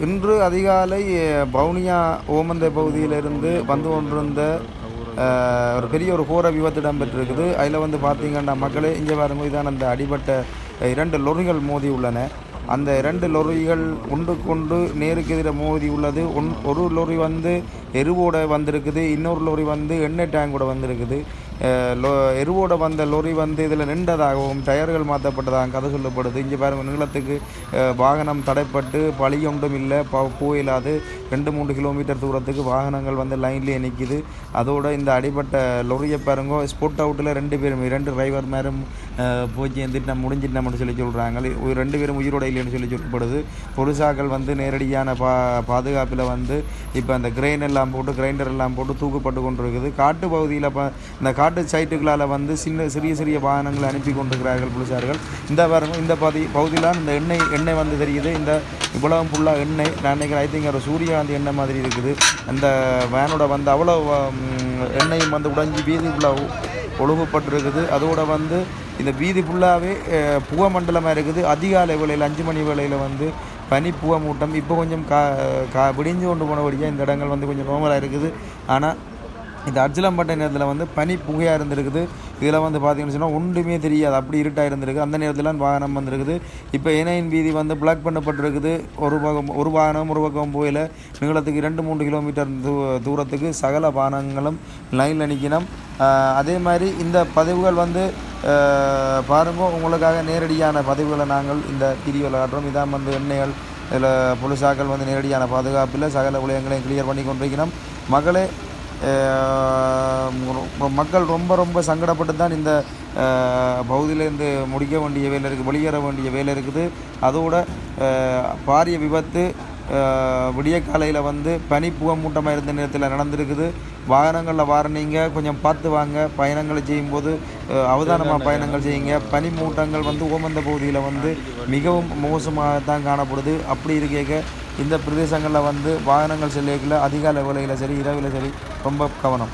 இன்று அதிகாலை வவுனியா ஓமந்தை பகுதியிலிருந்து வந்து கொண்டிருந்த ஒரு பெரிய ஒரு கோர விபத்து இடம்பெற்றிருக்குது. அதில் வந்து பார்த்தீங்கன்னா மக்களே இங்கே பாருங்க, இதான் அந்த அடிபட்ட 2 லொரிகள் மோதி உள்ளன. அந்த 2 லொரிகள் ஒன்றுக்கொன்று நேருக்கு எதிர மோதி உள்ளது. ஒரு லொரி வந்து எருவோட வந்திருக்குது, இன்னொரு லொரி வந்து எண்ணெய் டேங்கோட வந்திருக்குது. எருவோட வந்த லொரி வந்து இதில் நின்றதாகவும் டயர்கள் மாற்றப்பட்டதாகவும் கதை சொல்லப்படுது. இங்கே பாருங்கள், நீளத்துக்கு வாகனம் தடைப்பட்டு பழி ஒன்றும் இல்லை, போயிடாது. 2-3 கிலோமீட்டர் தூரத்துக்கு வாகனங்கள் வந்து லைன்லேயே நிற்கிது. அதோட இந்த அடிப்பட்ட லொரியை பாருங்க, ஸ்போர்ட் அவுட்டில் 2 பேரும் 2 டிரைவர் மேரும் போய் சேர்ந்துட்டு நம்ம முடிஞ்சிட்டு சொல்லி சொல்கிறாங்க. 2 பேரும் உயிரோட இல்லைன்னு சொல்லி சொல்லப்படுது. பொலிசாக்கள் வந்து நேரடியான பாதுகாப்பில் வந்து இப்போ அந்த கிரைண்டர் எல்லாம் போட்டு தூக்கப்பட்டு கொண்டிருக்குது. காட்டு பகுதியில் இந்த காட்டு சைட்டுகளால் வந்து சிறிய வாகனங்களை அனுப்பி கொண்டிருக்கிறார்கள் போலீசார்கள். இந்த பகுதியில் இந்த எண்ணெய் வந்து தெரியுது. இந்த இவ்வளவு ஃபுல்லாக எண்ணெய், நான் நினைக்கிறேன் ஐ திங்க் ஒரு சூரியகாந்தி எண்ணெய் மாதிரி இருக்குது. அந்த வேனோட வந்து அவ்வளோ எண்ணெயும் வந்து உடைஞ்சி வீதி ஃபுல்லாக ஒழுகுப்பட்டிருக்குது. அதோட வந்து இந்த வீதி ஃபுல்லாகவே புகை மண்டலமாக இருக்குது. அதிகாலை வேளையில் 5 மணி வேளையில் வந்து பனி புகை மூட்டம். இப்போ கொஞ்சம் விடிஞ்சு கொண்டு போனபடியாக இந்த இடங்கள் வந்து கொஞ்சம் நோமலாக இருக்குது. ஆனால் இந்த அர்ஜிலம்பட்டை நேரத்தில் வந்து பனி புகையாக இருந்திருக்குது. இதில் வந்து பார்த்தீங்கன்னு சொன்னால் ஒன்றுமே தெரியாது, அப்படி இருட்டாக இருந்திருக்கு. அந்த நேரத்தில் வாகனம் வந்திருக்குது. இப்போ இணையின் வீதி வந்து பிளாக் பண்ணப்பட்டிருக்குது. ஒரு வாகனம் ஒரு பக்கம் போயில நீளத்துக்கு 2-3 கிலோமீட்டர் தூரத்துக்கு சகல வாகனங்களும் லைனில் நிற்கணும். அதே மாதிரி இந்த பதிவுகள் வந்து பாருங்க, உங்களுக்காக நேரடியான பதிவுகளை நாங்கள் இந்த வீடியோவில் காட்டுறோம். இதான் வந்து எண்ணெய்கள், இதில் போலீஸாக்கள் வந்து நேரடியான பாதுகாப்பில் சகல விடயங்களையும் கிளியர் பண்ணி கொண்டிருக்கணும். மக்கள் ரொம்ப சங்கடப்பட்டு தான் இந்த பகுதியிலேருந்து முடிக்க வேண்டிய வேலை இருக்குது, வெளியேற வேண்டிய வேலை இருக்குது. அதோட பாரிய விபத்து விடிய காலையில் வந்து பனி புகை மூட்டமாக இருந்த நேரத்தில் நடந்திருக்குது. வாகனங்களில் வாரணிங்க கொஞ்சம் பார்த்து வாங்க. பயணங்களை செய்யும்போது அவதானமாக பயணங்கள் செய்யுங்க. பனி மூட்டங்கள் வந்து ஓமந்த பகுதியில் வந்து மிகவும் மோசமாகத்தான் காணப்படுது. அப்படி இருக்க இந்த பிரதேசங்களில் வந்து வாகனங்கள் செல்லக்குள்ள அதிகாலை வேளையில் சரி இரவில் சரி ரொம்ப கவனம்.